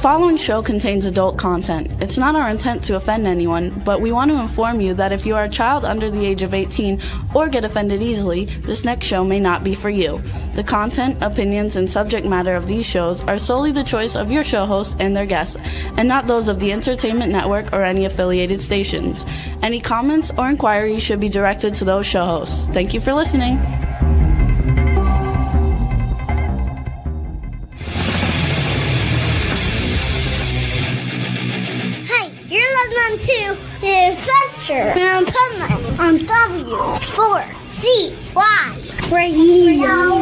following show contains adult content. It's not our intent to offend anyone, but we want to inform you that if you are a child under the age of 18 or get offended easily, this next show may not be for you. The content, opinions, and subject matter of these shows are solely the choice of your show hosts and their guests, and not those of the Entertainment Network or any affiliated stations. Any comments or inquiries should be directed to those show hosts. Thank you for listening. To the adventure in Pipeman on W4CY Radio.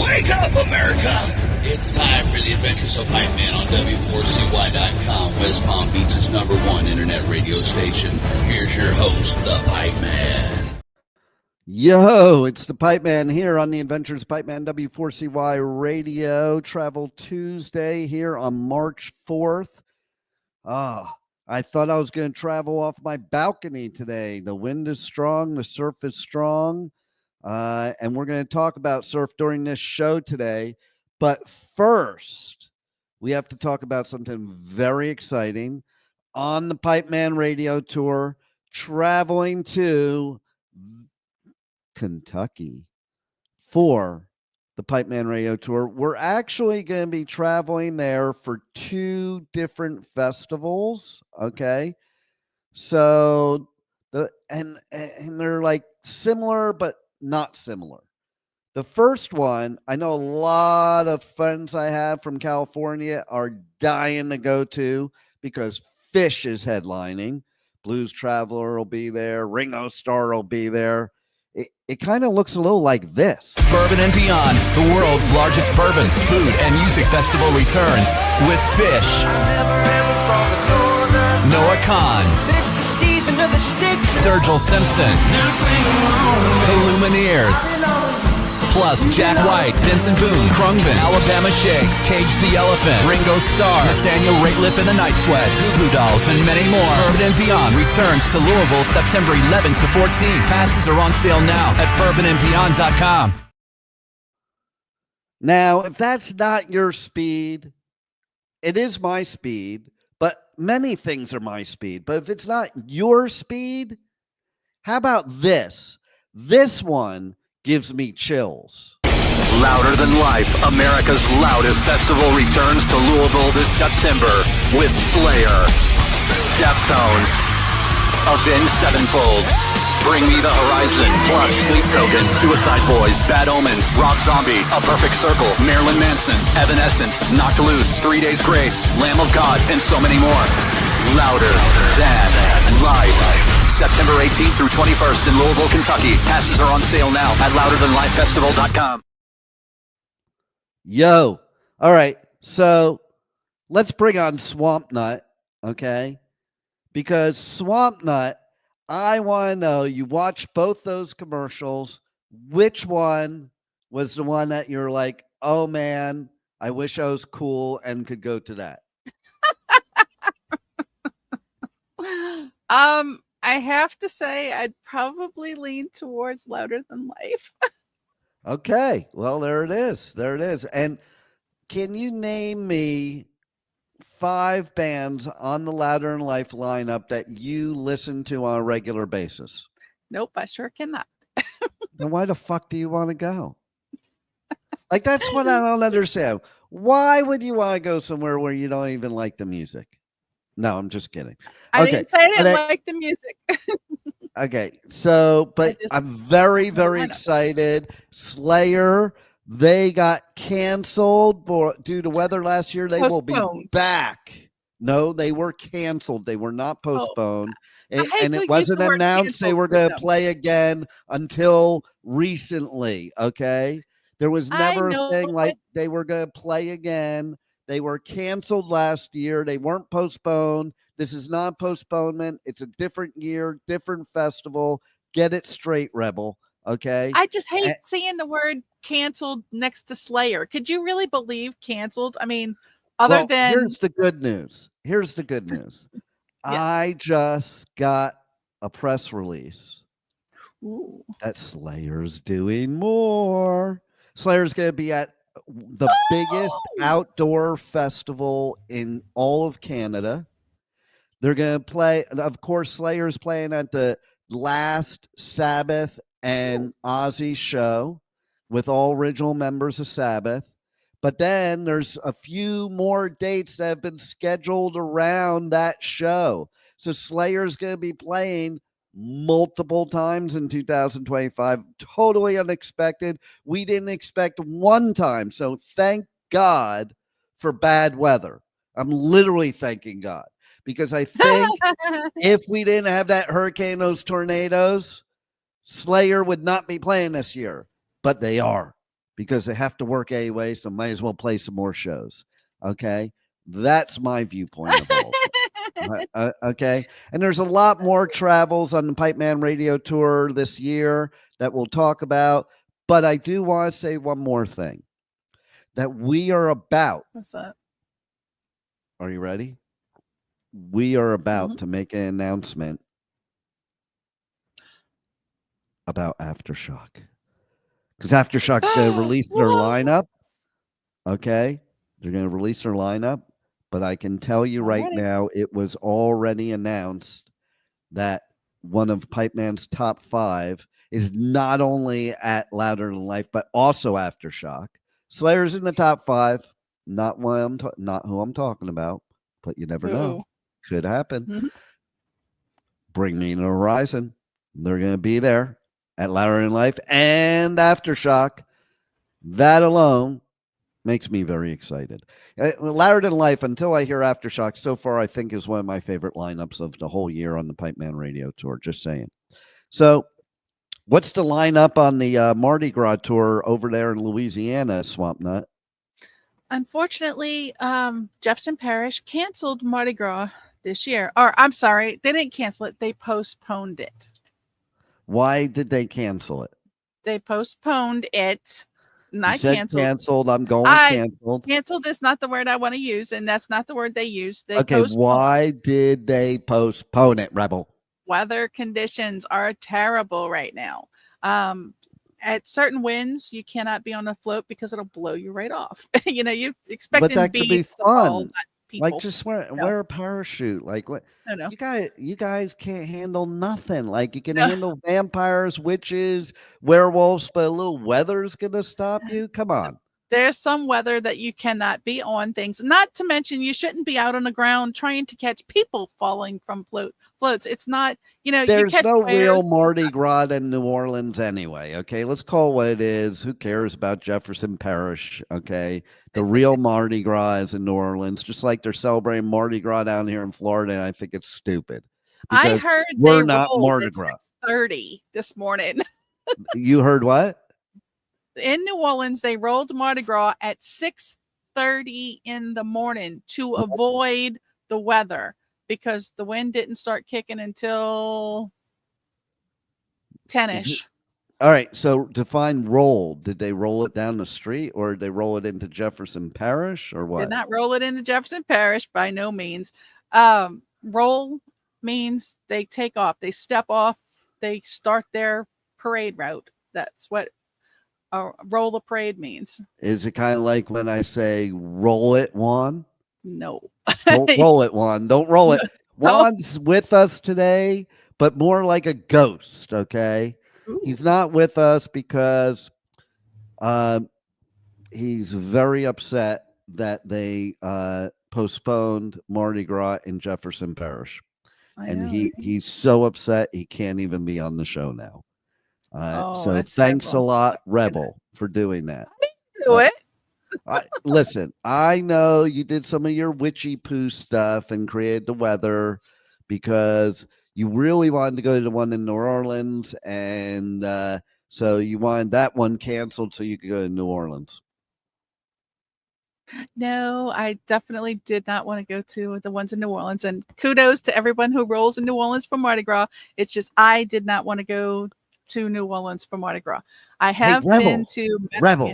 Wake up, America! It's time for the adventures of Pipeman on W4CY.com, West Palm Beach's #1 internet radio station. Here's your host, the Pipeman. Yo, it's the Pipeman here on the Adventures of Pipeman W4CY Radio. Travel Tuesday here on March 4th. I thought I was going to travel off my balcony today. The wind is strong. The surf is strong. And we're going to talk about surf during this show today. But first, we have to talk about something very exciting on the Pipeman Radio Tour, traveling to Kentucky for the Pipeman Radio Tour. We're actually going to be traveling there for 2 different festivals. Okay. So and they're like similar, but not similar. The first one, I know a lot of friends I have from California are dying to go to because Fish is headlining. Blues Traveler will be there. Ringo Starr will be there. It kind of looks a little like this. Bourbon and Beyond, the world's largest bourbon, food, and music festival returns with Fish, Noah Kahn, Sturgill Simpson, the Lumineers, plus Jack White, Vincent Boone, Krungman, Alabama Shakes, Cage the Elephant, Ringo Starr, Nathaniel Rateliff and the Night Sweats, Goo Goo Dolls, and many more. Bourbon and Beyond returns to Louisville September 11 to 14. Passes are on sale now at bourbonandbeyond.com. Now, if that's not your speed, it is my speed, but many things are my speed. But if it's not your speed, how about this? This one gives me chills. Louder Than Life, America's loudest festival, returns to Louisville this September with Slayer, Deftones, Avenged Sevenfold, Bring Me the Horizon, plus Sleep Token, Suicide Boys, Bad Omens, Rob Zombie, A Perfect Circle, Marilyn Manson, Evanescence, Knocked Loose, 3 Days Grace, Lamb of God, and so many more. Louder Than Life. September 18th through 21st in Louisville, Kentucky. Passes are on sale now at louderthanlifefestival.com. Yo. All right. So let's bring on Swamp Nut. Okay. Because Swamp Nut, I want to know, you watch both those commercials. Which one was the one that you're like, oh man, I wish I was cool and could go to that? I have to say I'd probably lean towards Louder Than Life. Okay. Well, there it is. There it is. And can you name me 5 bands on the Louder Than Life lineup that you listen to on a regular basis? Nope, I sure cannot. Then why the fuck do you want to go? Like, that's what I don't understand. Why would you want to go somewhere where you don't even like the music? No, I'm just kidding. I didn't say I didn't like the music. Okay, so, but I'm very, very excited. Slayer, they got canceled due to weather last year. They will be back. No, they were canceled. They were not postponed. And it wasn't announced they were going to play again until recently, okay? There was never a thing like they were going to play again. They were canceled last year. They weren't postponed. This is not a postponement. It's a different year, different festival. Get it straight, Rebel. Okay. I just hate seeing the word canceled next to Slayer. Could you really believe canceled? I mean, than here's the good news. Here's the good news. Yes. I just got a press release Ooh. that Slayer's doing more. Slayer's going to be at the biggest outdoor festival in all of Canada. They're going to play, of course, Slayer's playing at the last Sabbath and Ozzy show with all original members of Sabbath. But then there's a few more dates that have been scheduled around that show. So Slayer's going to be playing multiple times in 2025. Totally unexpected. We didn't expect one time. So thank God for bad weather. I'm literally thanking God, because I think if we didn't have that hurricane, those tornadoes, Slayer would not be playing this year. But they are, because they have to work anyway, so might as well play some more shows. Okay? That's my viewpoint of all. Okay? And there's a lot more travels on the Pipeman Radio Tour this year that we'll talk about. But I do want to say one more thing that we are about. What's that? Are you ready? We are about to make an announcement about Aftershock. Because Aftershock's going to release their lineup. Okay? They're going to release their lineup. But I can tell you right now, it was already announced that one of Pipeman's top 5 is not only at Louder Than Life, but also Aftershock. Slayer's in the top 5. Not who I'm talking about, but you never know. Could happen. Bring Me to the Horizon. They're going to be there at Louder Than Life and Aftershock. That alone makes me very excited. Louder Than Life, until I hear Aftershock, so far I think is one of my favorite lineups of the whole year on the Pipeman Radio Tour. Just saying. So, what's the lineup on the Mardi Gras tour over there in Louisiana, Swamp Nut? Unfortunately, Jefferson Parish canceled Mardi Gras this year. Or I'm sorry, they didn't cancel it. They postponed it. Why did they cancel it? They postponed it. Not canceled. Canceled. I'm going canceled. Canceled is not the word I want to use, and that's not the word they used. They okay, why did they postpone it, Rebel? Weather conditions are terrible right now. At certain winds, you cannot be on a float because it'll blow you right off. You expect but that could be fun. People. Like just wear a parachute. Like what? No. You guys can't handle nothing. Like you can handle vampires, witches, werewolves, but a little weather's gonna stop you. Come on. There's some weather that you cannot be on things. Not to mention, you shouldn't be out on the ground trying to catch people falling from floats. It's not, There's no real Mardi Gras in New Orleans anyway. Okay, let's call it what it is. Who cares about Jefferson Parish? Okay, the real Mardi Gras is in New Orleans, just like they're celebrating Mardi Gras down here in Florida. And I think it's stupid. I heard we're not Mardi Gras. 6:30 this morning. You heard what? In New Orleans, they rolled Mardi Gras at 6:30 in the morning to avoid the weather, because the wind didn't start kicking until 10-ish. All right. So define roll. Did they roll it down the street, or did they roll it into Jefferson Parish, or what? Did not roll it into Jefferson Parish, by no means. Roll means they take off. They step off. They start their parade route. That's what roll the parade means. Is it kind of like when I say roll it, Juan? No. Don't roll it, Juan. Don't roll it. Juan's with us today, but more like a ghost, okay? Ooh. He's not with us because he's very upset that they postponed Mardi Gras in Jefferson Parish. And he's so upset he can't even be on the show now. So thanks a lot, Rebel, for doing that. Do it. Listen, I know you did some of your witchy poo stuff and created the weather because you really wanted to go to the one in New Orleans, and so you wanted that one canceled so you could go to New Orleans. No, I definitely did not want to go to the ones in New Orleans, and kudos to everyone who rolls in New Orleans for Mardi Gras. It's just I did not want to go to New Orleans for Mardi Gras. I have been to Rebel.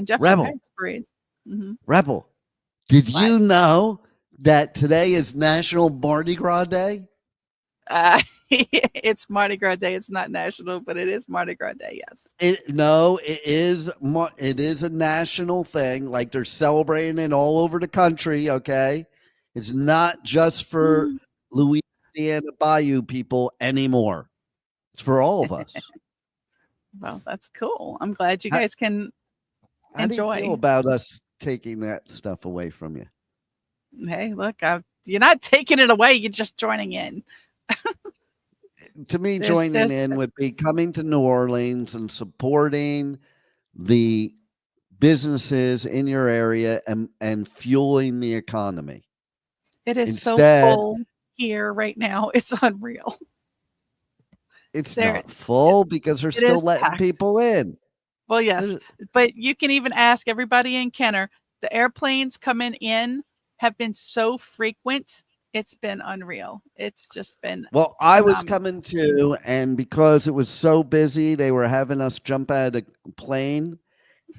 Rebel, did you know that today is National Mardi Gras Day? It's Mardi Gras Day. It's not national, but it is Mardi Gras Day. Yes. It is a national thing. Like they're celebrating it all over the country. Okay, it's not just for Louisiana Bayou people anymore. It's for all of us. Well, that's cool. I'm glad you guys can How enjoy. do you feel about us taking that stuff away from you? Hey, look, you're not taking it away. You're just joining in. To me, joining in would be coming to New Orleans and supporting the businesses in your area and fueling the economy. It is so full here right now. It's unreal. It's not full because they're still letting packed. people in. Well, yes, but you can even ask everybody in Kenner. The airplanes coming in have been so frequent. It's been unreal. It's just been I was coming too, and because it was so busy, they were having us jump out of a plane,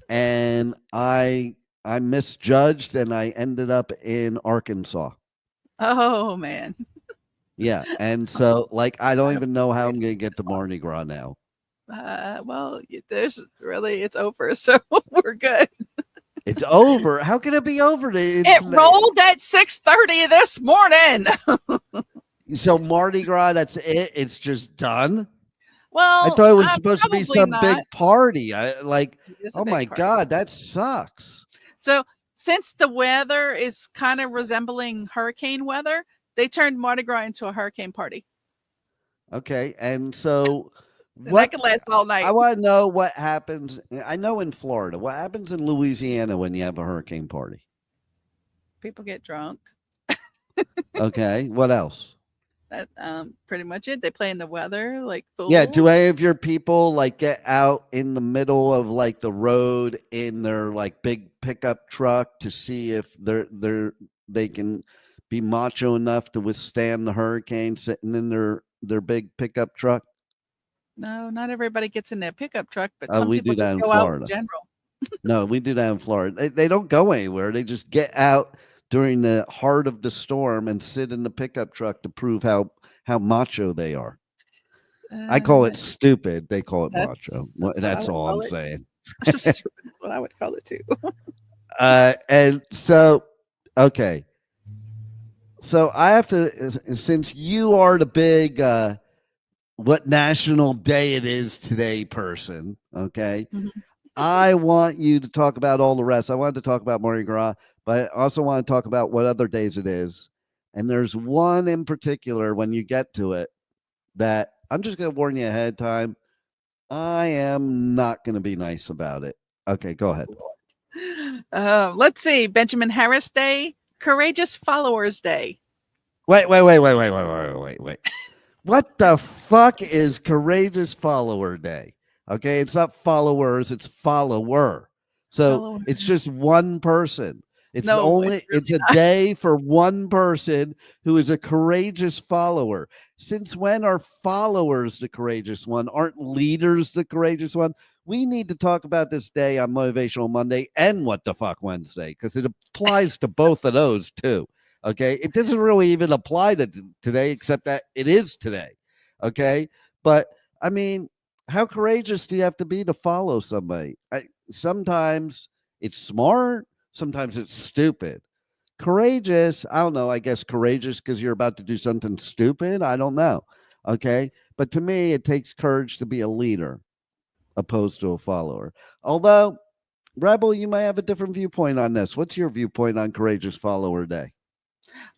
and I misjudged, and I ended up in Arkansas. Oh man. Yeah, and so I don't even know how I'm going to get to Mardi Gras now. Well, it's over, so we're good. It's over. How can it be over? It rolled at 6:30 this morning. So Mardi Gras, that's it. It's just done. Well, I thought it was supposed to be some big party. Oh my God, that sucks. So since the weather is kind of resembling hurricane weather, they turned Mardi Gras into a hurricane party. Okay, and so. That could last all night. I want to know what happens. I know in Florida. What happens in Louisiana when you have a hurricane party? People get drunk. Okay. What else? That pretty much it. They play in the weather like fools. Yeah. Do any of your people get out in the middle of the road in their big pickup truck to see if they can be macho enough to withstand the hurricane sitting in their big pickup truck? No, not everybody gets in their pickup truck, but some we people do that just in go Florida. out in general. No, we do that in Florida. They don't go anywhere. They just get out during the heart of the storm and sit in the pickup truck to prove how macho they are. I call it stupid. They call it macho. That's all I'm saying. That's what I would call it too. And so, okay. So I have to, since you are the big what national day it is today person, okay? Mm-hmm. I want you to talk about all the rest. I wanted to talk about Mardi Gras, but I also want to talk about what other days it is. And there's one in particular when you get to it that I'm just going to warn you ahead of time. I am not going to be nice about it. Okay, go ahead. Let's see. Benjamin Harris Day, Courageous Followers Day. Wait. What the fuck is Courageous Follower Day? Okay, it's not followers, it's follower. So it's just one person. It's a day for one person who is a courageous follower. Since when are followers the courageous one? Aren't leaders the courageous one? We need to talk about this day on Motivational Monday and What the Fuck Wednesday, because it applies to both of those too. Okay, it doesn't really even apply to today, except that it is today. Okay, but I mean, how courageous do you have to be to follow somebody? Sometimes it's smart, sometimes it's stupid. Courageous, I don't know. I guess courageous because you're about to do something stupid. I don't know. Okay, but to me, it takes courage to be a leader opposed to a follower. Although, Rebel, you might have a different viewpoint on this. What's your viewpoint on Courageous Follower Day?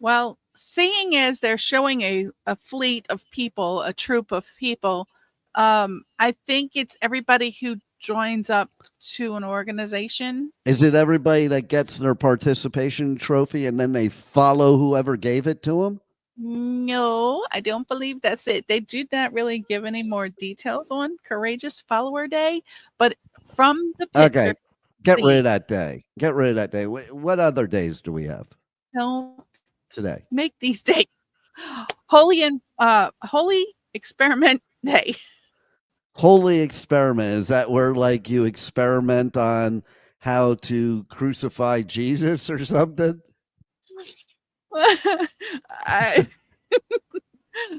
Well, seeing as they're showing a fleet of people, a troop of people, I think it's everybody who joins up to an organization. Is it everybody that gets their participation trophy and then they follow whoever gave it to them? No, I don't believe that's it. They do not really give any more details on Courageous Follower Day, but from the picture, okay, get rid of that day. Get rid of that day. What other days do we have? Don't today make these days. Holy Experiment Day. Holy Experiment, is that where you experiment on how to crucify Jesus or something?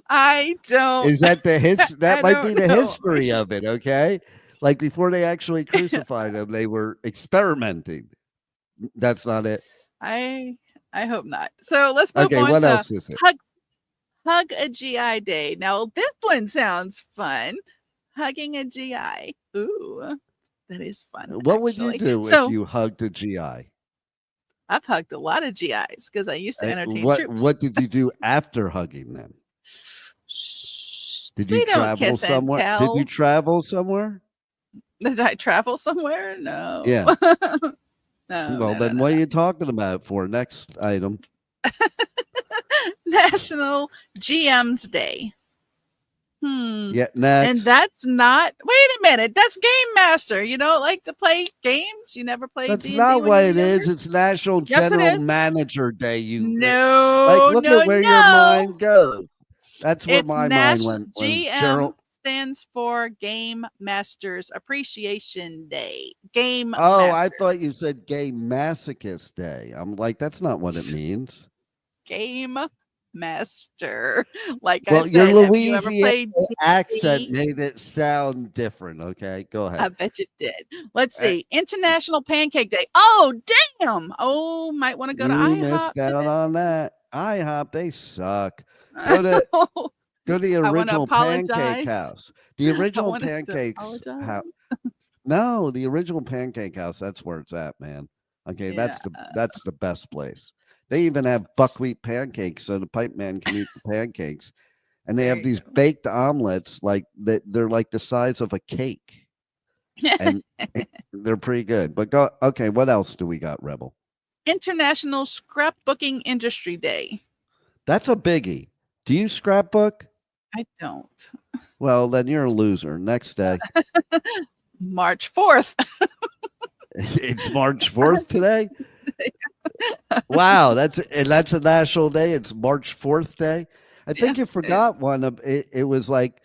I don't. Is that that I might be don't the know. history of it, okay? Like before they actually crucified him, they were experimenting. That's not it. I hope not. So let's move Okay, on what to else is it? hug a GI day. Now this one sounds fun. Hugging a GI. Ooh, that is fun. What would you do if So you hugged a GI? I've hugged a lot of GIs because I used to entertain troops. What did you do after hugging them? Did you We don't travel kiss and somewhere? Did tell. you travel somewhere? Did I travel somewhere? No. Yeah. No. Well, then what are you talking about for? Next item. National GM's Day. Yeah, next. And that's not. Wait a minute. That's Game Master. You don't like to play games? You never played. That's D&D not when what you it were is. younger? It's National Yes, it General is. Manager Day. You No, look no, at where no. your mind goes. That's where It's my mind National went. Was GM General. stands for Game Masters Appreciation Day. Game Oh, Master. I thought you said Gay Masochist Day. I'm like, that's not what it means. Game Master. Like Well, I your said, have you ever Louisiana played accent D&D? made it sound different. Okay, go ahead. I bet you did. Let's Uh, see. International Pancake Day. Oh, damn. Oh, might want to go to You IHOP missed out today. on that. IHOP, they suck. Go to the I wanna original Pancake apologize. House. The I original wanted to Pancakes apologize. house. No, the original Pancake House. That's where it's at, man. Okay, Yeah. that's the best place. They even have buckwheat pancakes, so the pipe man can eat the pancakes. And they There have you these go. baked omelets, like they're like the size of a cake, and they're pretty good. But go okay. What else do we got, Rebel? International Scrapbooking Industry Day. That's a biggie. Do you scrapbook? I don't. Well, then you're a loser. Next day. March 4th. It's March 4th today. Wow, that's a national day. It's March 4th day. I think you forgot one of it. It was like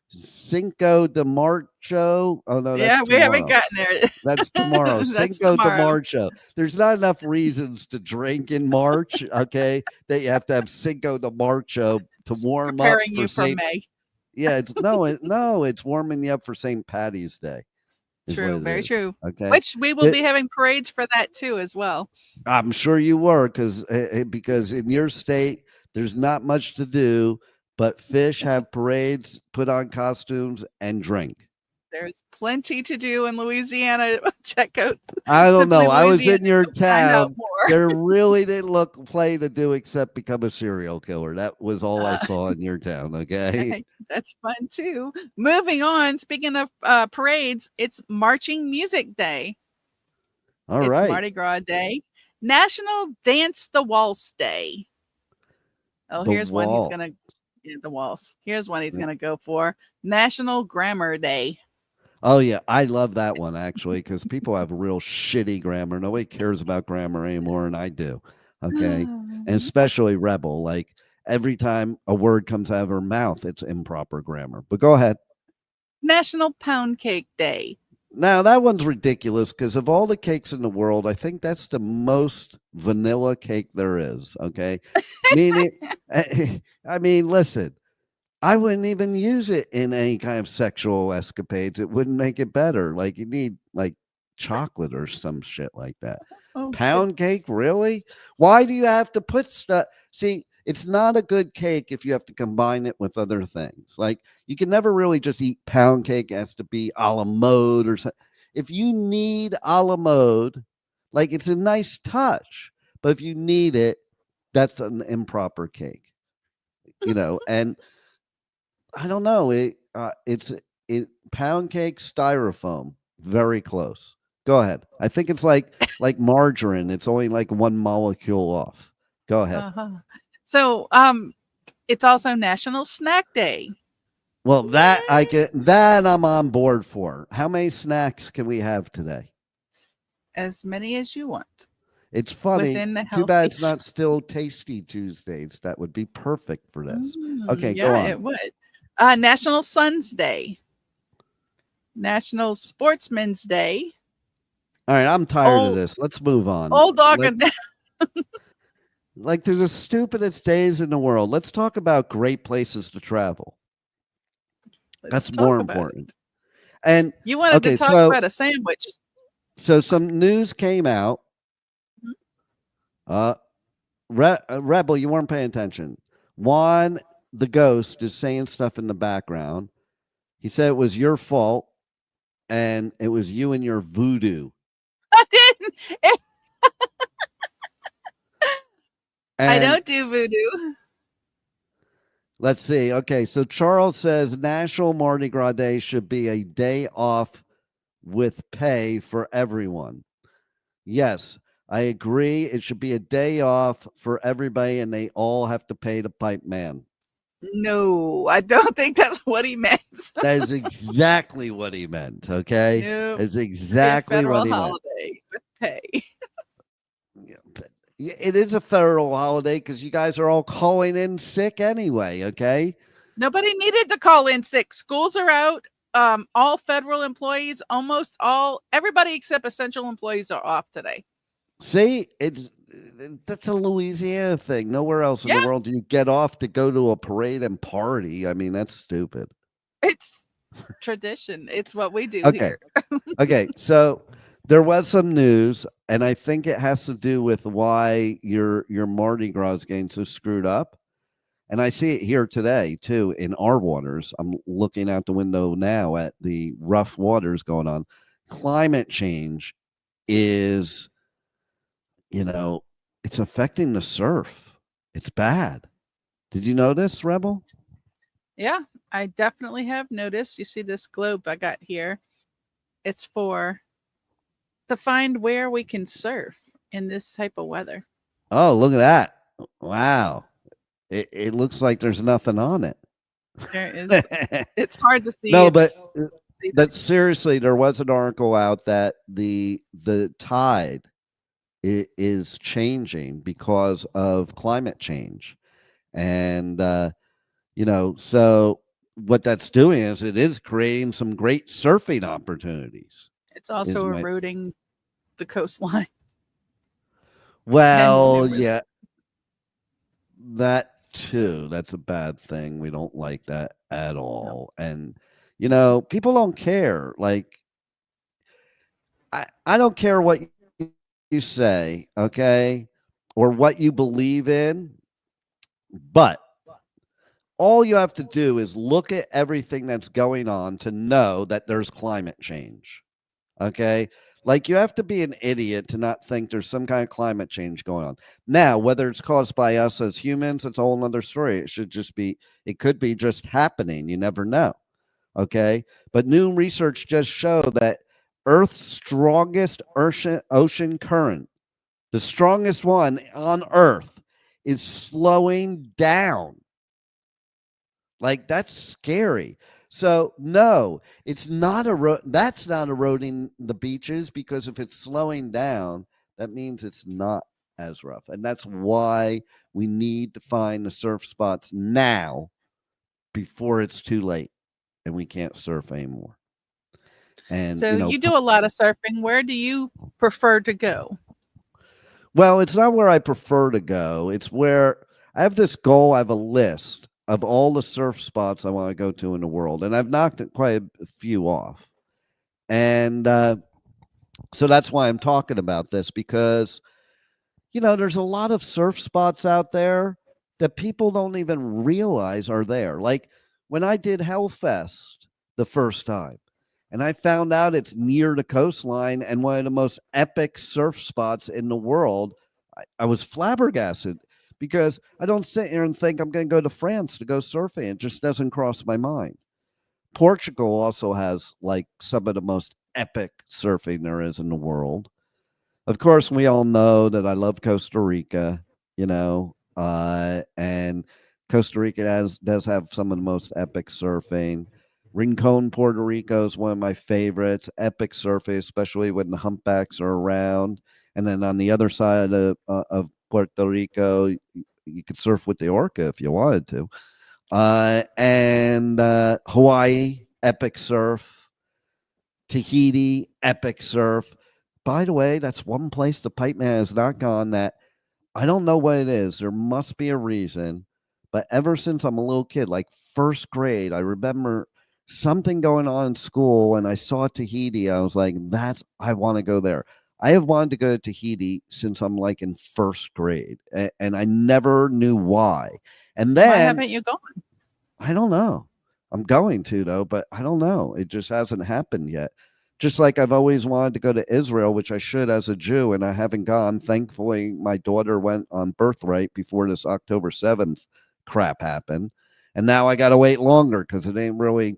Cinco de Marcho. Oh no, that's Yeah, we haven't tomorrow. gotten there. That's tomorrow. That's Cinco de tomorrow. Marcho. There's not enough reasons to drink in March. Okay, that you have to have Cinco de Marcho to warm up Preparing for you for May. Yeah, it's warming you up for St. Patty's Day. is what True, it very is, true. Okay, Which we will be having parades for that too, as well. I'm sure you were because in your state there's not much to do but fish, have parades, put on costumes, and drink. There's plenty to do in Louisiana. Check out. I don't Simply know. I was in Louisiana your to find out town. more. There really didn't look play to do except become a serial killer. That was all I saw in your town. Okay. Hey, that's fun too. Moving on. Speaking of parades, it's Marching Music Day. All It's right. Mardi Gras Day. National Dance the Waltz Day. Oh, The here's one he's wall. gonna the waltz. Here's one he's gonna go for. National Grammar Day. Oh yeah, I love that one actually because people have real shitty grammar. Nobody cares about grammar anymore, and I do. Okay, and especially Rebel. Like every time a word comes out of her mouth, it's improper grammar. But go ahead. National Pound Cake Day. Now that one's ridiculous because of all the cakes in the world, I think that's the most vanilla cake there is. Okay, meaning, I mean, listen, I wouldn't even use it in any kind of sexual escapades. It wouldn't make it better. Like you need like chocolate or some shit like that. Oh, Pound goodness. cake, really? Why do you have to put stuff? See, it's not a good cake if you have to combine it with other things. Like you can never really just eat pound cake. It has to be a la mode or something. If you need a la mode, like it's a nice touch, but if you need it, that's an improper cake. And I don't know. It's pound cake styrofoam. Very close. Go ahead. I think it's like margarine. It's only like one molecule off. Go ahead. Uh-huh. So, it's also National Snack Day. Well, that I'm on board for. How many snacks can we have today? As many as you want. It's funny. Within the Too bad it's healthy- not still Tasty Tuesdays. That would be perfect for this. Okay, yeah, go on. it would. National Sons Day. National Sportsman's Day. All right, I'm tired of Old- this. Let's move on. Old Dog Let- and Like they're the stupidest days in the world. Let's talk about great places to travel. That's more important. And you wanted to talk about a sandwich. So some news came out. Rebel, you weren't paying attention. Juan, the ghost, is saying stuff in the background. He said it was your fault, and it was you and your voodoo. I didn't. I don't do voodoo. Let's see. Okay, so Charles says National Mardi Gras Day should be a day off with pay for everyone. Yes, I agree. It should be a day off for everybody, and they all have to pay the pipe man. No, I don't think that's what he meant. That is exactly what he meant. Okay, nope. That's exactly what he meant. Holiday with pay. It is a federal holiday because you guys are all calling in sick anyway. Okay. Nobody needed to call in sick. Schools are out. All federal employees, almost all, everybody except essential employees are off today. See, that's a Louisiana thing. Nowhere else in the world do you get off to go to a parade and party. I mean, that's stupid. It's tradition. It's what we do here. Okay, so there was some news, and I think it has to do with why your Mardi Gras is getting so screwed up. And I see it here today, too, in our waters. I'm looking out the window now at the rough waters going on. Climate change is, it's affecting the surf. It's bad. Did you notice, Rebel? Yeah, I definitely have noticed. You see this globe I got here? It's to find where we can surf in this type of weather. Oh, look at that. Wow. It looks like there's nothing on it. There is. It's hard to see. No, but seriously, there was an article out that the tide is changing because of climate change. And, so what that's doing is it is creating some great surfing opportunities. It's also eroding the coastline. Well, yeah, that too. That's a bad thing. We don't like that at all. No. And, people don't care. Like, I don't care what you say, okay, or what you believe in, but all you have to do is look at everything that's going on to know that there's climate change. Okay. Like you have to be an idiot to not think there's some kind of climate change going on. Now, whether it's caused by us as humans, it's a whole other story. It could be just happening. You never know. Okay. But new research just showed that Earth's strongest ocean current, the strongest one on Earth, is slowing down. Like, that's scary. So, no, it's not that's not eroding the beaches, because if it's slowing down, that means it's not as rough. And that's why we need to find the surf spots now before it's too late and we can't surf anymore. And so you do a lot of surfing. Where do you prefer to go? Well, it's not where I prefer to go. It's where I have this goal. I have a list of all the surf spots I want to go to in the world. And I've knocked quite a few off. And so that's why I'm talking about this, because, there's a lot of surf spots out there that people don't even realize are there. Like when I did Hellfest the first time, and I found out it's near the coastline and one of the most epic surf spots in the world, I was flabbergasted, because I don't sit here and think I'm going to go to France to go surfing. It just doesn't cross my mind. Portugal also has like some of the most epic surfing there is in the world. Of course, we all know that I love Costa Rica, and Costa Rica does have some of the most epic surfing. Rincon, Puerto Rico is one of my favorites. Epic surfing, especially when the humpbacks are around. And then on the other side of Puerto Rico, you could surf with the orca if you wanted to. And Hawaii, epic surf. Tahiti, epic surf. By the way, that's one place the Pipeman has not gone that I don't know what it is. There must be a reason. But ever since I'm a little kid, like first grade, I remember something going on in school and I saw Tahiti. I was like, I want to go there. I have wanted to go to Tahiti since I'm like in first grade, and I never knew why. And then why haven't you gone? I don't know. I'm going to though, but I don't know. It just hasn't happened yet. Just like I've always wanted to go to Israel, which I should as a Jew, and I haven't gone. Thankfully, my daughter went on birthright before this October 7th crap happened. And now I got to wait longer because it ain't really,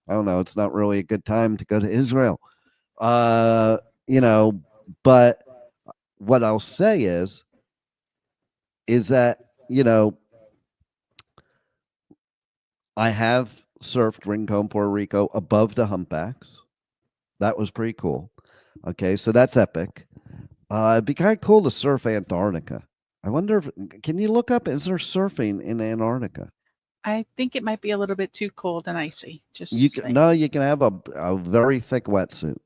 I don't know, it's not really a good time to go to Israel. But what I'll say is that, I have surfed Rincon, Puerto Rico above the humpbacks. That was pretty cool. Okay, so that's epic. It'd be kind of cool to surf Antarctica. I wonder can you look up, is there surfing in Antarctica? I think it might be a little bit too cold and icy. You can have a very thick wetsuit.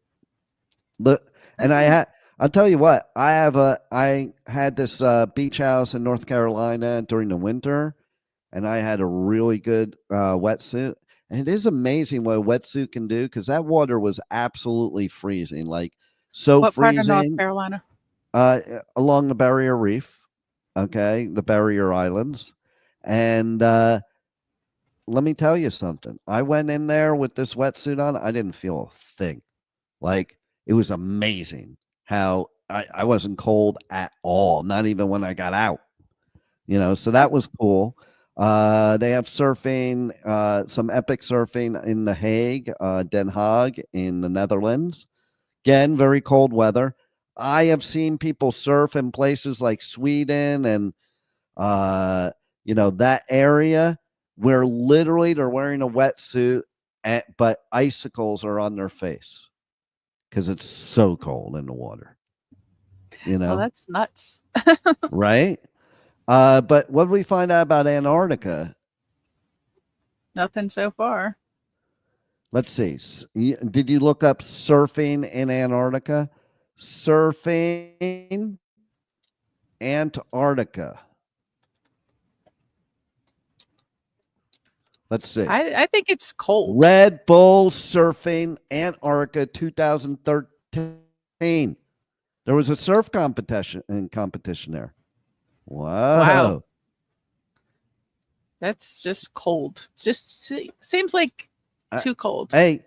And I'll tell you what, I had this beach house in North Carolina during the winter, and I had a really good wetsuit. And it is amazing what a wetsuit can do, because that water was absolutely freezing, like so what freezing. What part of North Carolina? Along the Barrier Reef, okay, the Barrier Islands. And let me tell you something. I went in there with this wetsuit on. I didn't feel a thing. Like, it was amazing how I wasn't cold at all, not even when I got out. So that was cool. They have surfing, some epic surfing in The Hague, Den Haag in the Netherlands. Again, very cold weather. I have seen people surf in places like Sweden and, that area where literally they're wearing a wetsuit, but icicles are on their face because it's so cold in the water. Well, that's nuts. Right? But what did we find out about Antarctica? Nothing so far. Let's see. Did you look up surfing in Antarctica? Surfing Antarctica. Let's see. I think it's cold. Red Bull Surfing Antarctica 2013. There was a surf competition there. Wow. That's just cold. Just seems like too cold. Hey,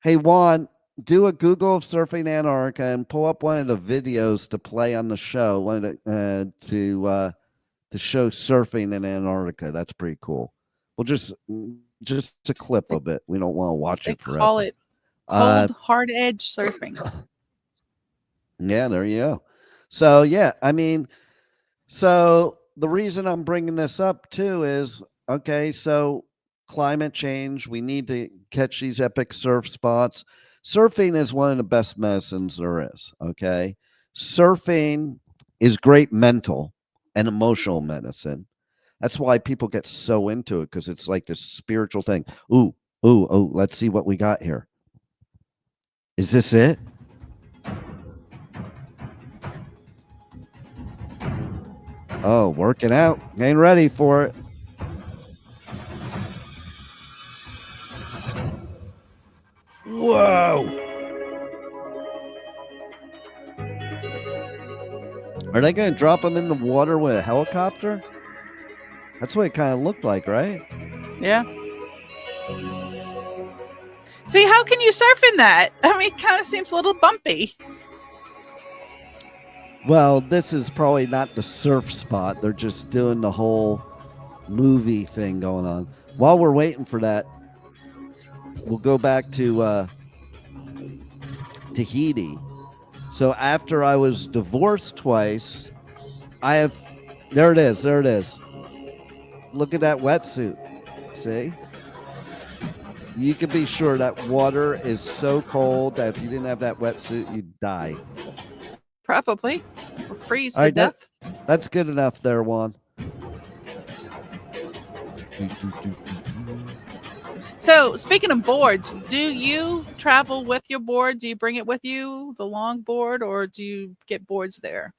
Juan, do a Google of surfing Antarctica and pull up one of the videos to play on the show. To show surfing in Antarctica. That's pretty cool. Well, just a clip of it. We don't want to watch it forever. Call it cold, hard edge surfing. Yeah, there you go. So yeah, so the reason I'm bringing this up too is, okay, so climate change, we need to catch these epic surf spots. Surfing is one of the best medicines there is, okay? Surfing is great mental and emotional medicine. That's why people get so into it, because it's like this spiritual thing. Ooh, let's see what we got here. Is this it? Oh, working out. Ain't ready for it. Whoa. Are they going to drop them in the water with a helicopter? That's what it kind of looked like, right? Yeah. See, how can you surf in that? It kind of seems a little bumpy. Well, this is probably not the surf spot. They're just doing the whole movie thing going on. While we're waiting for that, we'll go back to Tahiti. So after I was divorced twice, there it is. Look at that wetsuit. See? You can be sure that water is so cold that if you didn't have that wetsuit, you'd die. Probably. Or freeze to death. That's good enough there, Juan. So, speaking of boards, do you travel with your board? Do you bring it with you, the long board, or do you get boards there?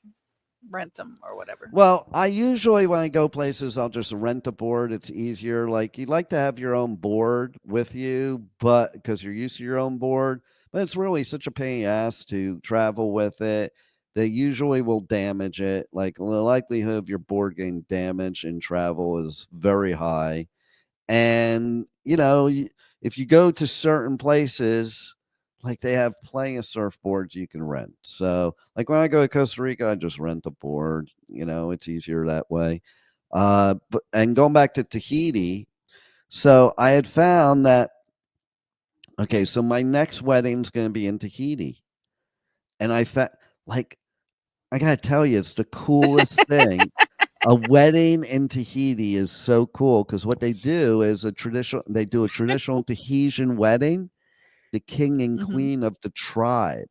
rent them or whatever. Well, I usually, when I go places, I'll just rent a board. It's easier. Like, you like to have your own board with you, but because you're used to your own board, but it's really such a pain in the ass to travel with it. They usually will damage it. Like, the likelihood of your board getting damaged in travel is very high. And, if you go to certain places, like, they have plenty of surfboards you can rent. So, like, when I go to Costa Rica, I just rent a board. It's easier that way. And going back to Tahiti, so I had found that, okay, so my next wedding's going to be in Tahiti. And I found, like, I got to tell you, it's the coolest thing. A wedding in Tahiti is so cool because what they do is they do a traditional Tahitian wedding, the king and queen of the tribe.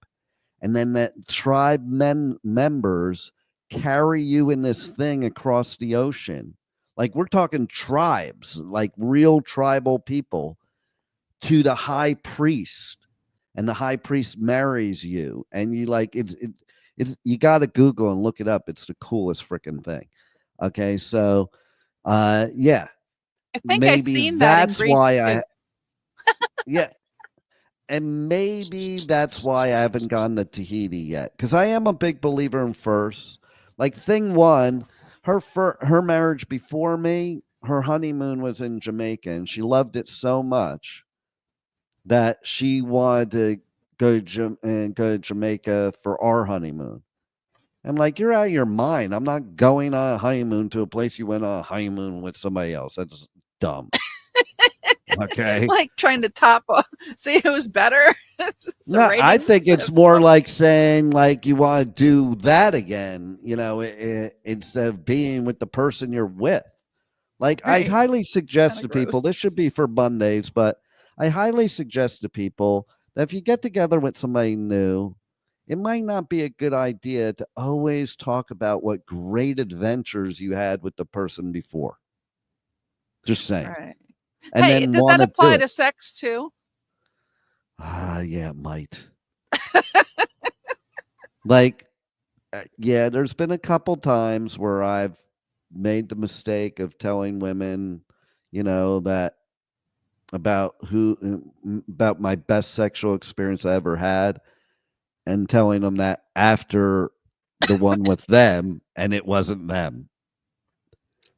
And then that tribe members carry you in this thing across the ocean. Like, we're talking tribes, like real tribal people, to the high priest. And the high priest marries you. And you you got to Google and look it up. It's the coolest freaking thing. Okay. So, yeah. I think maybe I've seen that in Greece why yeah. And maybe that's why I haven't gone to Tahiti yet. Because I am a big believer in first. Like, thing one, her marriage before me, her honeymoon was in Jamaica, and she loved it so much that she wanted to go to Jamaica for our honeymoon. I'm like, you're out of your mind. I'm not going on a honeymoon to a place you went on a honeymoon with somebody else. That's dumb. Okay. Like trying to see who's better. No, I think it's more like saying, like, you want to do that again, instead of being with the person you're with. Like, right. I highly suggest to people, this should be for Mondays, but I highly suggest to people that if you get together with somebody new, it might not be a good idea to always talk about what great adventures you had with the person before. Just saying. Right. And hey, then does that apply to sex too? Yeah, it might. Like, yeah, there's been a couple times where I've made the mistake of telling women, that about my best sexual experience I ever had, and telling them that after the one with them, and it wasn't them.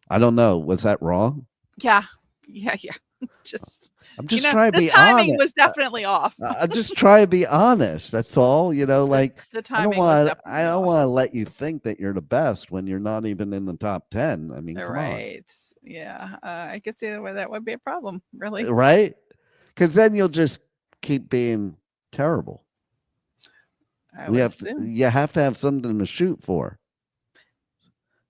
I don't know. Was that wrong? Yeah. I'm just trying to be honest. The timing was definitely off. I'm just trying to be honest. That's all. Like, the timing I don't want to let you think that you're the best when you're not even in the top 10. I mean, come on. Yeah. I could see where that would be a problem, really. Right? Because then you'll just keep being terrible. You have to have something to shoot for.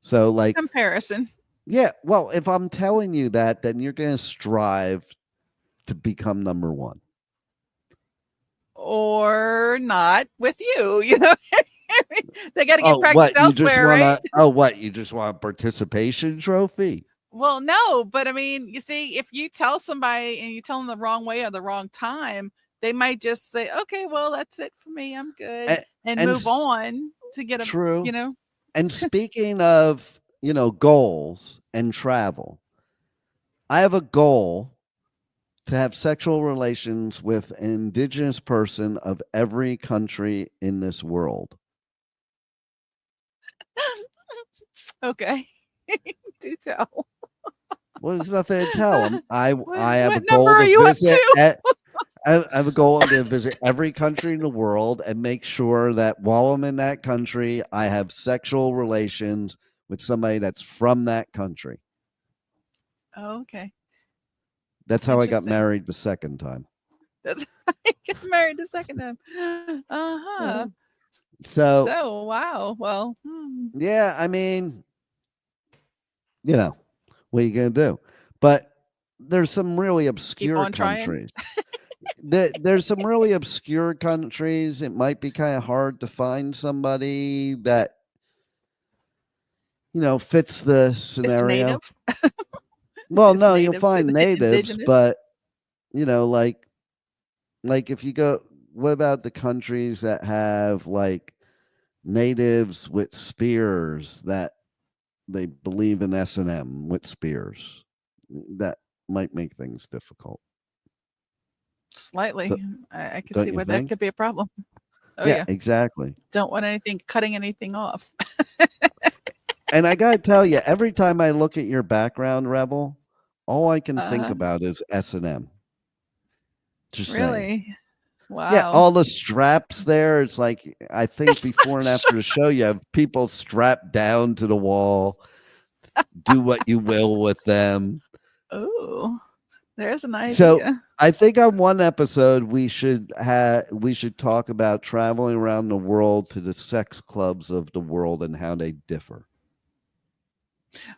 So, like, comparison. Yeah, well, if I'm telling you that, then you're going to strive to become number one. Or not with you, They got to get practice elsewhere, right? You just want a participation trophy? Well, no, but I mean, you see, if you tell somebody and you tell them the wrong way or the wrong time, they might just say, okay, well, that's it for me. I'm good. And move on to get true. And speaking of, goals and travel, I have a goal to have sexual relations with an indigenous person of every country in this world. Okay. Do tell. Well, there's nothing to tell. I have a goal to visit. I have a goal to visit every country in the world and make sure that while I'm in that country, I have sexual relations with somebody that's from that country. Oh, okay. That's how I got married the second time. That's how I got married the second time. Uh-huh. So wow. Well, yeah, I mean, what are you going to do? But there's some really obscure countries. There's some really obscure countries. It might be kind of hard to find somebody that, fits the scenario. Well, no, you'll find natives, but, like if you go, what about the countries that have like natives with spears that they believe in S&M with spears. That might make things difficult. Slightly. I can Don't see you where that think? could be a problem. Oh Yeah, yeah. exactly. Don't want cutting anything off. And I gotta tell you, every time I look at your background, Rebel, all I can think about is S&M. Just saying. Really? Wow. Yeah, all the straps there. It's like, I think It's before and not after the show, you have people strapped down to the wall. Do what you will with them. Oh, there's an idea. So I think on one episode we should talk about traveling around the world to the sex clubs of the world and how they differ.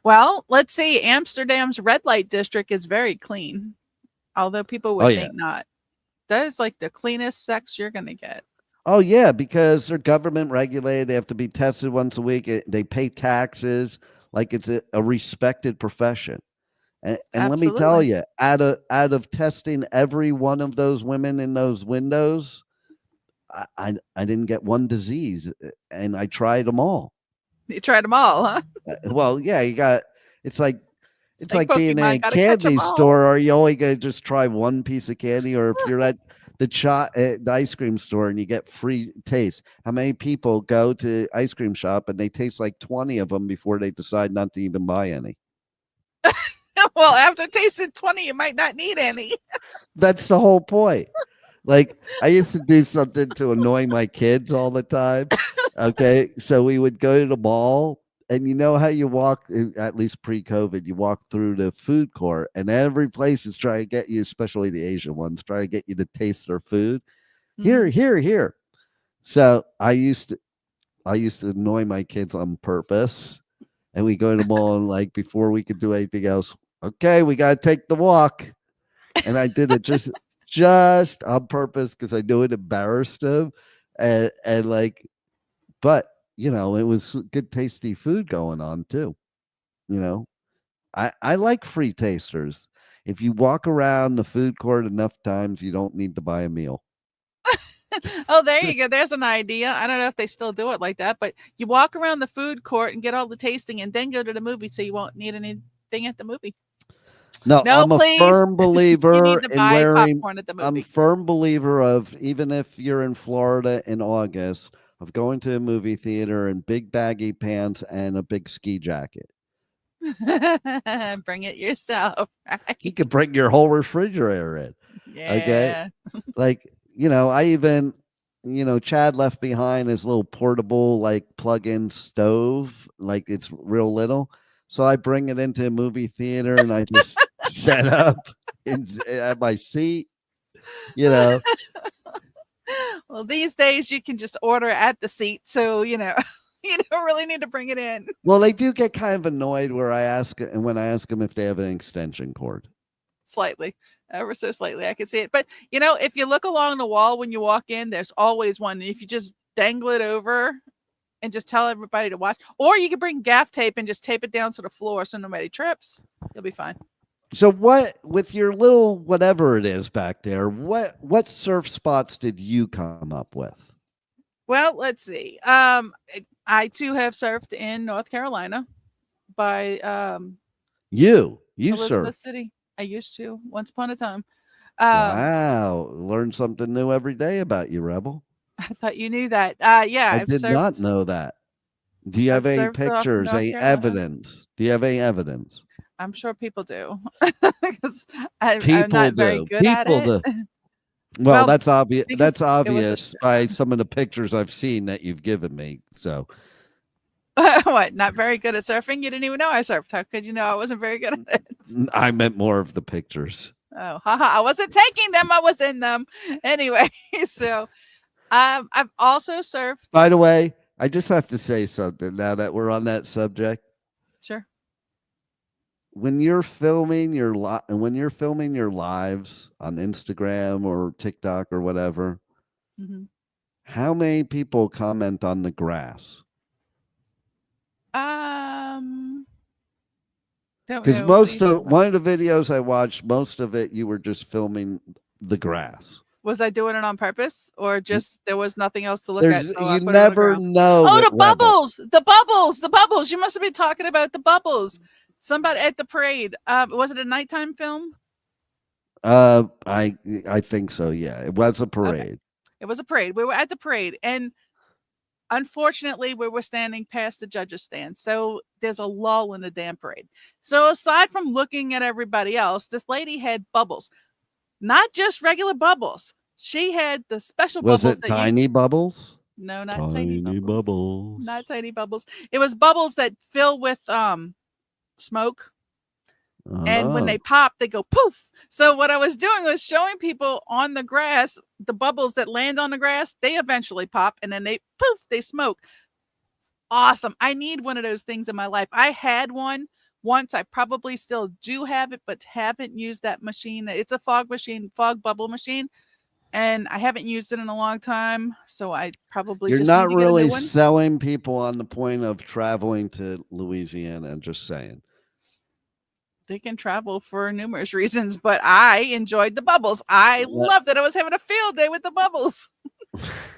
Well, let's see. Amsterdam's red light district is very clean, although people would think not. That is like the cleanest sex you're going to get. Oh, yeah, because they're government regulated. They have to be tested once a week. They pay taxes like it's a respected profession. And let me tell you, out of testing every one of those women in those windows, I didn't get one disease, and I tried them all. You tried them all, huh? Well, yeah, it's like being in a Pokemon, candy store. Are you only gonna just try one piece of candy, or if you're at the ice cream store and you get free taste? How many people go to ice cream shop and they taste like 20 of them before they decide not to even buy any? Well, after tasting 20, you might not need any. That's the whole point. Like, I used to do something to annoy my kids all the time. Okay, so we would go to the mall, and you know how you walk, at least pre-COVID, you walk through the food court, and every place is trying to get you, especially the Asian ones, trying to get you to taste their food. Here. So I used to annoy my kids on purpose, and we go to the mall, and like before we could do anything else, okay, we got to take the walk, and I did it just on purpose because I knew it embarrassed them, and like, but you know, it was good tasty food going on too. You know, I like free tasters. If you walk around the food court enough times, you don't need to buy a meal. Oh, there you go. There's an idea. I don't know if they still do it like that, but you walk around the food court and get all the tasting and then go to the movie, so you won't need anything at the movie. No, I'm please. a firm believer in wearing popcorn at the movie. I'm a firm believer of, even if you're in Florida in August, of going to a movie theater in big baggy pants and a big ski jacket. Bring it yourself. Right? You could bring your whole refrigerator in. Yeah. Okay. Like, you know, I even, you know, Chad left behind his little portable, like plug-in stove, like it's real little. So I bring it into a movie theater and I just set up at my seat, you know. Well, these days you can just order at the seat, so you know you don't really need to bring it in. Well, they do get kind of annoyed when I ask them if they have an extension cord. Slightly, ever so slightly, I can see it. But you know, if you look along the wall when you walk in, there's always one. And if you just dangle it over and just tell everybody to watch, or you can bring gaff tape and just tape it down to the floor so nobody trips, you'll be fine. So what, with your little whatever it is back there, what surf spots did you come up with? Well, let's see. I too have surfed in North Carolina by you Elizabeth surfed. City. I used to once upon a time. Wow, learn something new every day about you, Rebel. I thought you knew that. Yeah, I did not know that. Do you have any pictures, any evidence? Do you have any evidence? I'm sure people do. Because I'm not very good at it. Well, that's obvious. That's obvious by some of the pictures I've seen that you've given me. So, what? Not very good at surfing? You didn't even know I surfed. How could you know I wasn't very good at it? I meant more of the pictures. Oh, haha! I wasn't taking them. I was in them anyway. So, I've also surfed. By the way, I just have to say something now that we're on that subject. Sure. When you're filming your lives on Instagram or TikTok or whatever, how many people comment on the grass? Because one of the videos I watched, most of it you were just filming the grass. Was I doing it on purpose, or just there was nothing else to look at? So I You put it on the never ground? know. Oh, with the Rebel. bubbles, the bubbles, the bubbles. You must have been talking about the bubbles. Somebody at the parade. Was it a nighttime film? I think so. Yeah, it was a parade. Okay. It was a parade. We were at the parade, and unfortunately, we were standing past the judges' stand, so there's a lull in the damn parade. So aside from looking at everybody else, this lady had bubbles, not just regular bubbles. She had the special Was bubbles it that tiny bubbles? No, not tiny bubbles. Not tiny bubbles. It was bubbles that fill with smoke. And when they pop, they go poof. So what I was doing was showing people on the grass, the bubbles that land on the grass, they eventually pop, and then they poof, they smoke. Awesome. I need one of those things in my life. I had one once. I probably still do have it, but haven't used that machine. It's a fog machine, fog bubble machine. And I haven't used it in a long time. So I probably You're just not need to get a really new one. selling people on the point of traveling to Louisiana. Just saying. They can travel for numerous reasons, but I enjoyed the bubbles. I loved it. I was having a field day with the bubbles.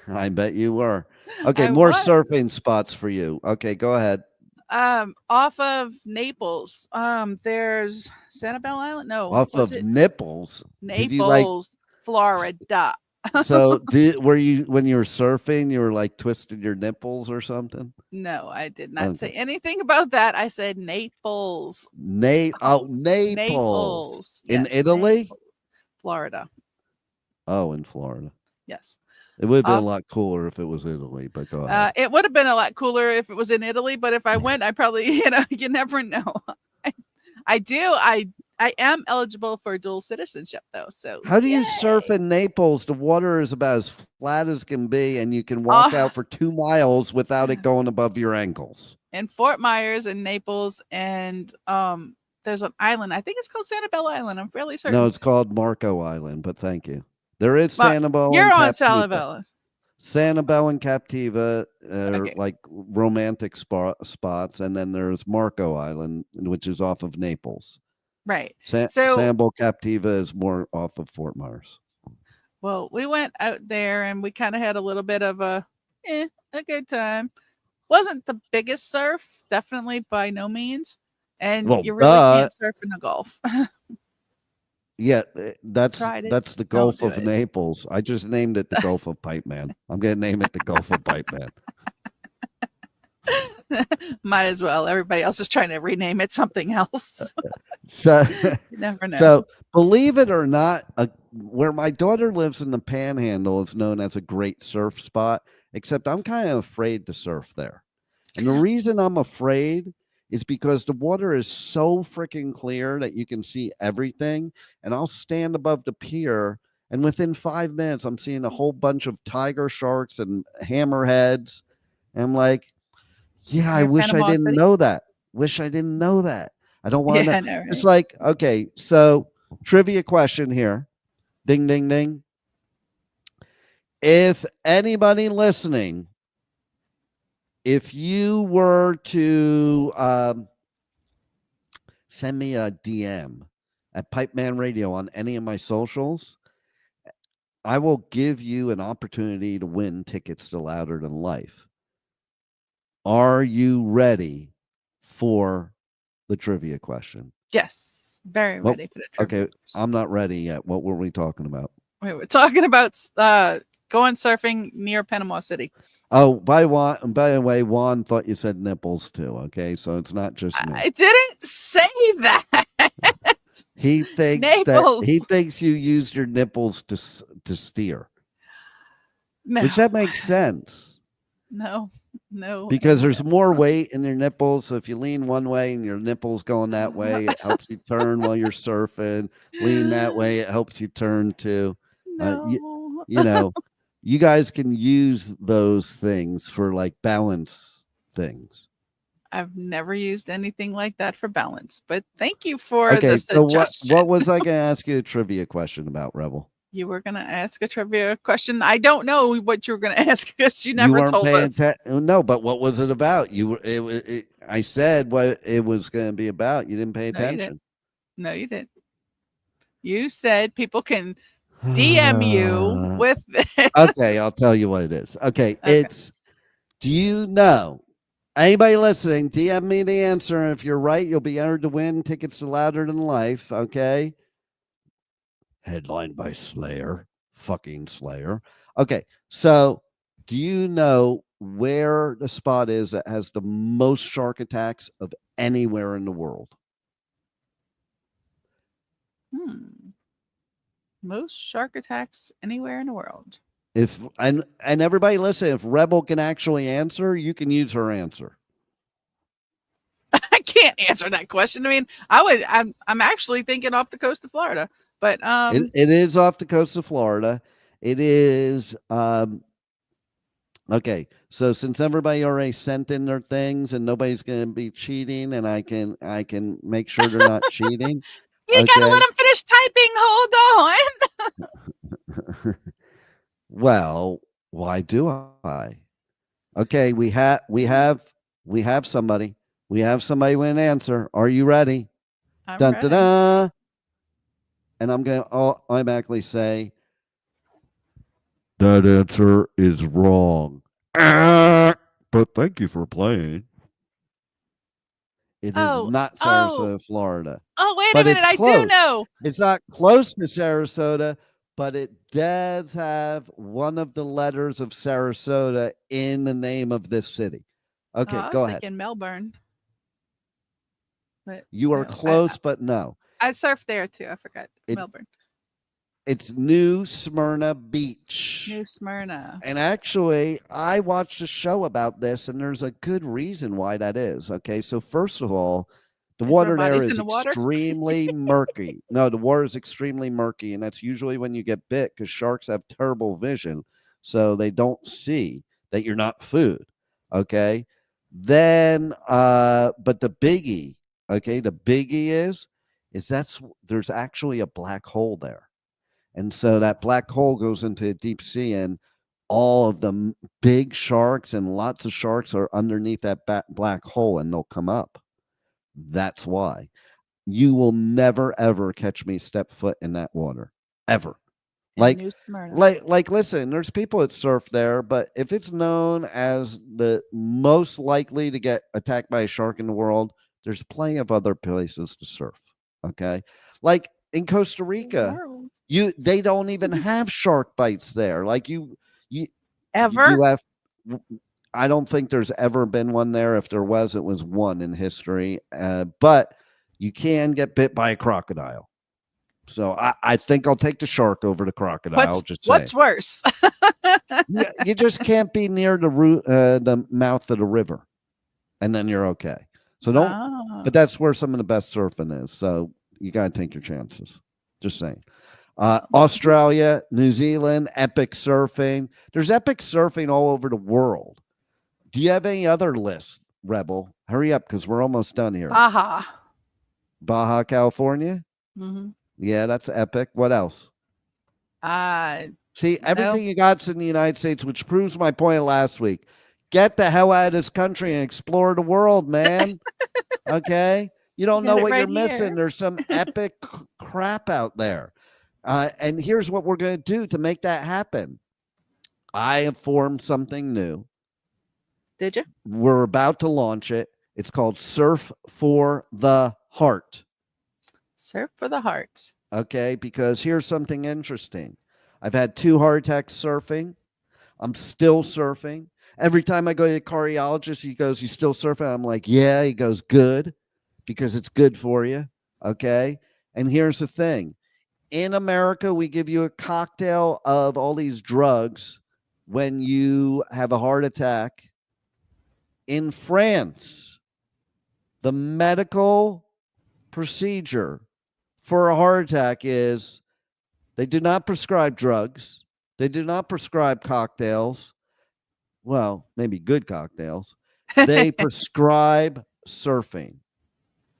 I bet you were. Okay, more surfing spots for you. Okay, go ahead. Off of Naples. There's Sanibel Island. No, off of Naples. Naples, Florida. So were you, when you were surfing, you were like twisting your nipples or something? No, I did not say anything about that. I said Naples. Naples. Naples. In Italy? Naples. Florida. Oh, in Florida. Yes. It would have been a lot cooler if it was Italy, but go ahead. It would have been a lot cooler if it was in Italy, but if I went, I probably, you never know. I am eligible for dual citizenship, though. So how do you surf in Naples? The water is about as flat as can be, and you can walk out for 2 miles without it going above your ankles. In Fort Myers and Naples, and there's an island. I think it's called Sanibel Island. I'm fairly certain. No, it's called Marco Island, but thank you. There is Sanibel. You're on Sanibel. Sanibel and Captiva are like romantic spots, and then there's Marco Island, which is off of Naples. Right. Sanibel Captiva is more off of Fort Myers. Well, we went out there and we kind of had a little bit of a good time. Wasn't the biggest surf, definitely by no means. And you really can't surf in the Gulf. Yeah, that's the Gulf of Naples. I just named it the Gulf of Pipeman. I'm going to name it the Gulf of Pipeman. Might as well. Everybody else is trying to rename it something else. So you never know. So believe it or not, where my daughter lives in the Panhandle is known as a great surf spot, except I'm kind of afraid to surf there. And the reason I'm afraid is because the water is so freaking clear that you can see everything. And I'll stand above the pier, and within 5 minutes, I'm seeing a whole bunch of tiger sharks and hammerheads. And I'm like, yeah, I wish I didn't know that. I don't want to. Right? It's like, okay, so trivia question here. Ding, ding, ding. If anybody listening, if you were to send me a DM at Pipeman Radio on any of my socials, I will give you an opportunity to win tickets to Louder Than Life. Are you ready for the trivia question? Yes, very ready for the trivia. Okay, I'm not ready yet. What were we talking about? We were talking about going surfing near Panama City. Oh, by the way, Juan thought you said nipples too. Okay, so it's not just me. I didn't say that. He thinks you use your nipples to steer. No. Which that makes sense. No. Because there's more weight in your nipples. So if you lean one way and your nipples going that way, it helps you turn while you're surfing. Lean that way, it helps you turn too. No. You know, you guys can use those things for like balance things. I've never used anything like that for balance, but thank you for the suggestion. So what was I going to ask you a trivia question about, Rebel? You were going to ask a trivia question. I don't know what you were going to ask because you never told us. No, but what was it about? I said what it was going to be about. You didn't pay attention. No, you didn't. You said people can DM you with this. Okay, I'll tell you what it is. Okay, Okay. do you know? Anybody listening, DM me the answer. And if you're right, you'll be entered to win tickets to Louder Than Life. Okay. Headlined by Slayer. Fucking Slayer. Okay. So, do you know where the spot is that has the most shark attacks of anywhere in the world? Most shark attacks anywhere in the world. If and everybody listen, if Rebel can actually answer, you can use her answer. I can't answer that question. I mean, I'm actually thinking off the coast of Florida, but it is off the coast of Florida. It is okay. So since everybody already sent in their things and nobody's going to be cheating, and I can make sure they're not cheating. You gotta let them finish typing. Hold on. Well, why do I? Okay, we have somebody. We have somebody with an answer. Are you ready? I'm Dun, ready. dun, dun. And I'm going to automatically say that answer is wrong. But thank you for playing. It is not Sarasota, Florida. Oh, wait But a minute. it's I close. do know. It's not close to Sarasota, but it does have one of the letters of Sarasota in the name of this city. Okay, I go was ahead. thinking Melbourne. But, You are close, but no. I surfed there too. I forgot Melbourne. It's New Smyrna Beach. New Smyrna. And actually, I watched a show about this, and there's a good reason why that is. Okay, so first of all, the water there is extremely murky. No, the water is extremely murky, and that's usually when you get bit because sharks have terrible vision, so they don't see that you're not food. Okay, then, but the biggie is there's actually a black hole there. And so that black hole goes into the deep sea, and all of the big sharks and lots of sharks are underneath that black hole, and they'll come up. That's why you will never, ever catch me step foot in that water, ever. Like, listen, there's people that surf there, but if it's known as the most likely to get attacked by a shark in the world, there's plenty of other places to surf. Okay. Like in Costa Rica, they don't even have shark bites there. Like you have, I don't think there's ever been one there. If there was, it was one in history. But you can get bit by a crocodile. So I think I'll take the shark over the crocodile. What's worse? You just can't be near the mouth of the river, and then you're okay. So don't. But that's where some of the best surfing is. So you got to take your chances. Just saying. Australia, New Zealand, epic surfing. There's epic surfing all over the world. Do you have any other lists, Rebel? Hurry up, because we're almost done here. Baja, California. Mm-hmm. Yeah, that's epic. What else? See, everything you got's in the United States, which proves my point last week. Get the hell out of this country and explore the world, man. Okay? You don't know what you're missing. There's some epic crap out there. And here's what we're going to do to make that happen. I have formed something new. Did you? We're about to launch it. It's called Surf for the Heart. Surf for the Heart. Okay, because here's something interesting. I've had 2 heart attacks surfing. I'm still surfing. Every time I go to a cardiologist, he goes, "You still surfing?" I'm like, "Yeah." He goes, "Good, because it's good for you." Okay. And here's the thing. In America, we give you a cocktail of all these drugs when you have a heart attack. In France, the medical procedure for a heart attack is they do not prescribe drugs. They do not prescribe cocktails. Well, maybe good cocktails. They prescribe surfing.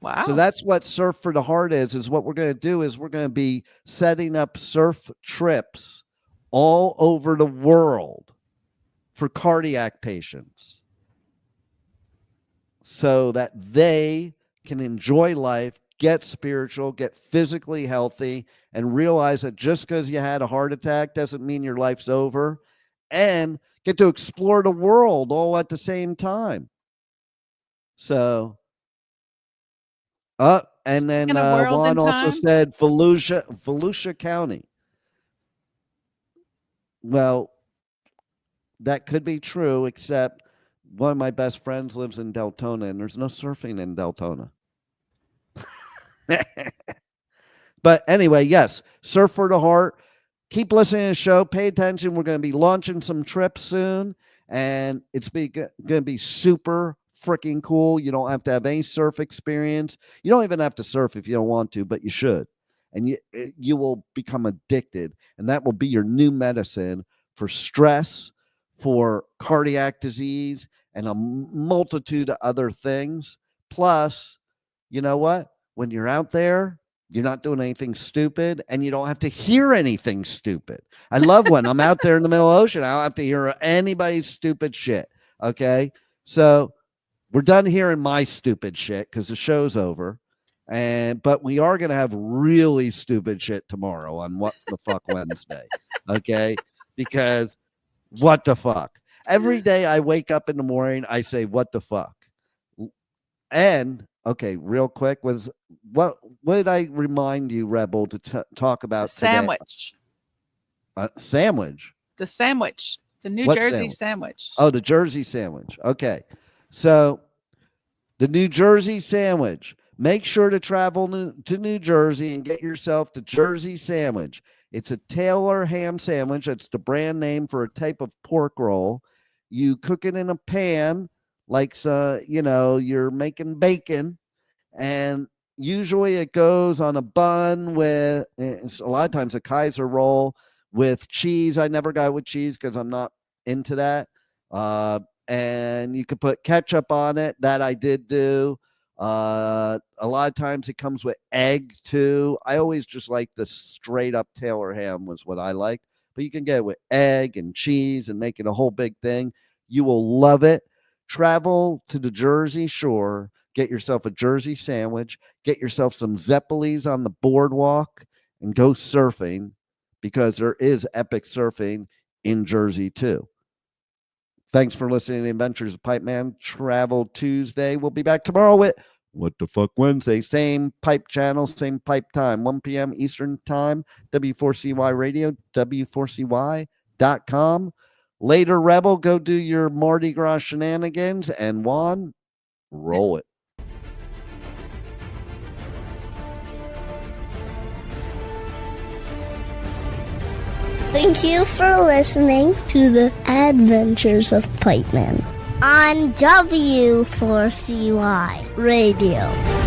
Wow. So that's what Surf for the Heart is what we're going to do is we're going to be setting up surf trips all over the world for cardiac patients so that they can enjoy life, get spiritual, get physically healthy, and realize that just because you had a heart attack doesn't mean your life's over, and get to explore the world all at the same time. So, and then Juan also said Volusia County. Well, that could be true, except one of my best friends lives in Deltona, and there's no surfing in Deltona. But anyway, yes, surf for the heart. Keep listening to the show. Pay attention. We're going to be launching some trips soon, and it's going to be super freaking cool. You don't have to have any surf experience. You don't even have to surf if you don't want to, but you should. And you will become addicted, and that will be your new medicine for stress, for cardiac disease, and a multitude of other things. Plus, you know what? When you're out there, you're not doing anything stupid, and you don't have to hear anything stupid. I love when I'm out there in the middle of the ocean. I don't have to hear anybody's stupid shit. Okay? So we're done hearing my stupid shit because the show's over. But we are going to have really stupid shit tomorrow on What the Fuck Wednesday. Okay? Because what the fuck? Every day I wake up in the morning, I say, what the fuck? And okay, real quick, what did I remind you, Rebel, to talk about today? Sandwich. Sandwich. The sandwich. The New Jersey sandwich. Oh, the Jersey sandwich. Okay. So the New Jersey sandwich. Make sure to travel to New Jersey and get yourself the Jersey sandwich. It's a Taylor ham sandwich. It's the brand name for a type of pork roll. You cook it in a pan like, you're making bacon, and usually it goes on a bun with, a lot of times, a Kaiser roll with cheese. I never got it with cheese because I'm not into that. And you could put ketchup on it. That I did do. A lot of times it comes with egg too. I always just like the straight up Taylor ham was what I liked, but you can get it with egg and cheese and make it a whole big thing. You will love it. Travel to the Jersey Shore, get yourself a Jersey sandwich, get yourself some Zeppelis on the boardwalk, and go surfing, because there is epic surfing in Jersey too. Thanks for listening to Adventures of Pipeman Travel Tuesday. We'll be back tomorrow with What the Fuck Wednesday. Same pipe channel, same pipe time, 1 p.m. Eastern Time, W4CY Radio, W4CY.com. Later, Rebel, go do your Mardi Gras shenanigans, and Juan, roll it. Thank you for listening to the Adventures of Pipeman on W4CY Radio.